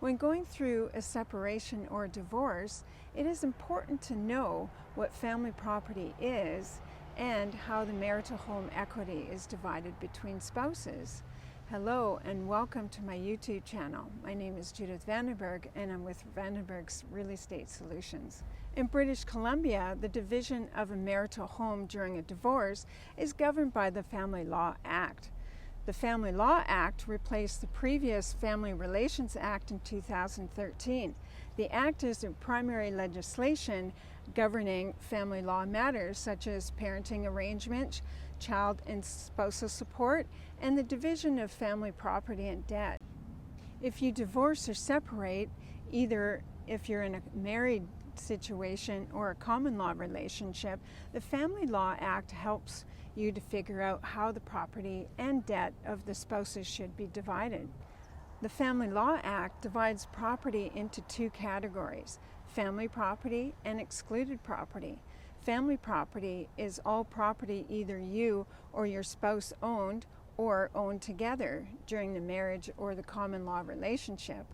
When going through a separation or divorce, it is important to know what family property is and how the marital home equity is divided between spouses. Hello and welcome to my YouTube channel. My name is Judith Vandenberg and I'm with Vandenberg Real Estate Solutions. In British Columbia, the division of a marital home during a divorce is governed by the Family Law Act. The Family Law Act replaced the previous Family Relations Act in 2013. The Act is the primary legislation governing family law matters such as parenting arrangements, child and spousal support, and the division of family property and debt. If you divorce or separate, either if you're in a married situation or a common law relationship, the Family Law Act helps you to figure out how the property and debt of the spouses should be divided. The Family Law Act divides property into two categories: family property and excluded property. Family property is all property either you or your spouse owned or owned together during the marriage or the common law relationship.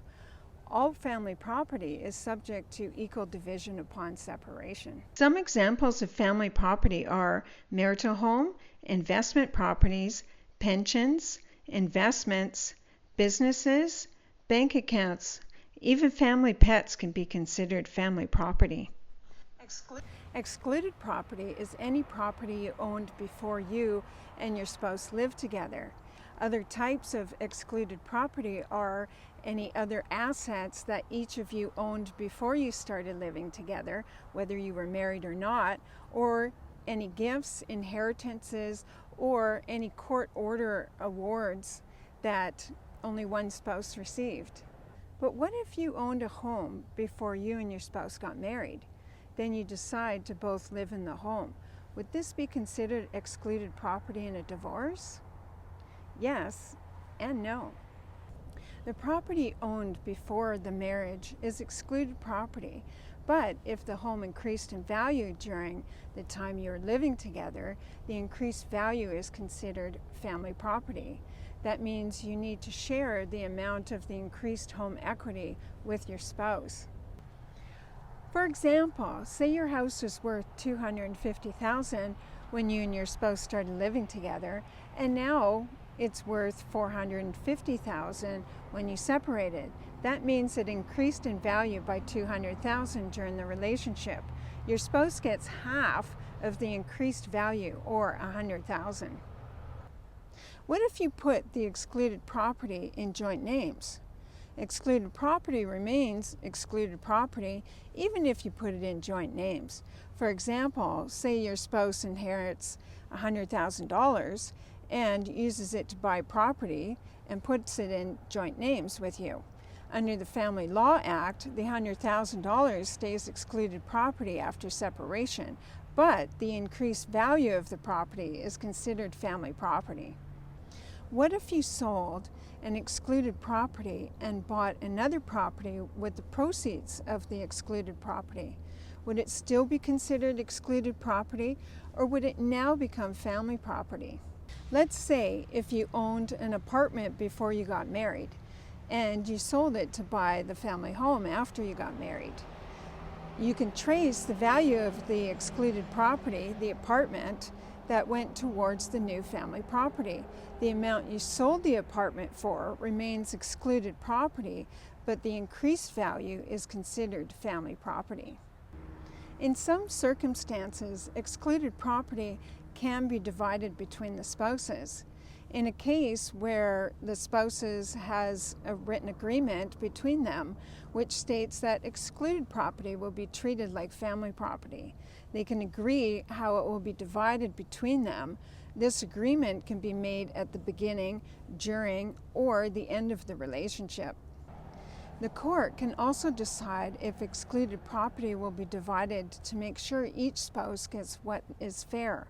All family property is subject to equal division upon separation. Some examples of family property are marital home, investment properties, pensions, investments, businesses, bank accounts. Even family pets can be considered family property. Excluded property is any property you owned before you and your spouse lived together. Other types of excluded property are any other assets that each of you owned before you started living together, whether you were married or not, or any gifts, inheritances, or any court order awards that only one spouse received. But what if you owned a home before you and your spouse got married? Then you decide to both live in the home. Would this be considered excluded property in a divorce? Yes and no. The property owned before the marriage is excluded property, but if the home increased in value during the time you're living together, the increased value is considered family property. That means you need to share the amount of the increased home equity with your spouse. For example, say your house was worth $250,000 when you and your spouse started living together, and now it's worth $450,000 when you separated. That means it increased in value by $200,000 during the relationship. Your spouse gets half of the increased value, or $100,000. What if you put the excluded property in joint names? Excluded property remains excluded property even if you put it in joint names. For example, say your spouse inherits $100,000 and uses it to buy property and puts it in joint names with you. Under the Family Law Act, the $100,000 stays excluded property after separation, but the increased value of the property is considered family property. What if you sold an excluded property and bought another property with the proceeds of the excluded property? Would it still be considered excluded property, or would it now become family property? Let's say if you owned an apartment before you got married and you sold it to buy the family home after you got married. You can trace the value of the excluded property, the apartment, that went towards the new family property. The amount you sold the apartment for remains excluded property, but the increased value is considered family property. In some circumstances, excluded property can be divided between the spouses. In a case where the spouses has a written agreement between them which states that excluded property will be treated like family property, they can agree how it will be divided between them. This agreement can be made at the beginning, during, or the end of the relationship. The court can also decide if excluded property will be divided to make sure each spouse gets what is fair.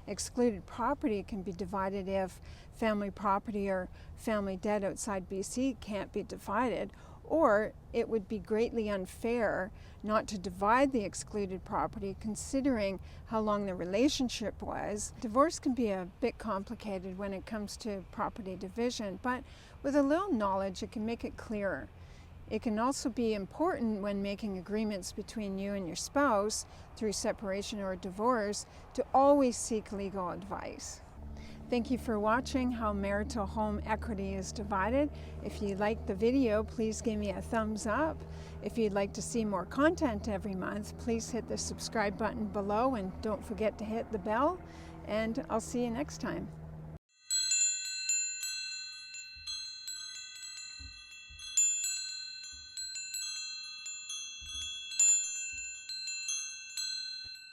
Excluded property can be divided if family property or family debt outside BC can't be divided, or it would be greatly unfair not to divide the excluded property considering how long the relationship was. Divorce can be a bit complicated when it comes to property division, but with a little knowledge it can make it clearer. It can also be important when making agreements between you and your spouse through separation or divorce to always seek legal advice. Thank you for watching How Marital Home Equity is Divided. If you liked the video, please give me a thumbs up. If you'd like to see more content every month, please hit the subscribe button below and don't forget to hit the bell. And I'll see you next time.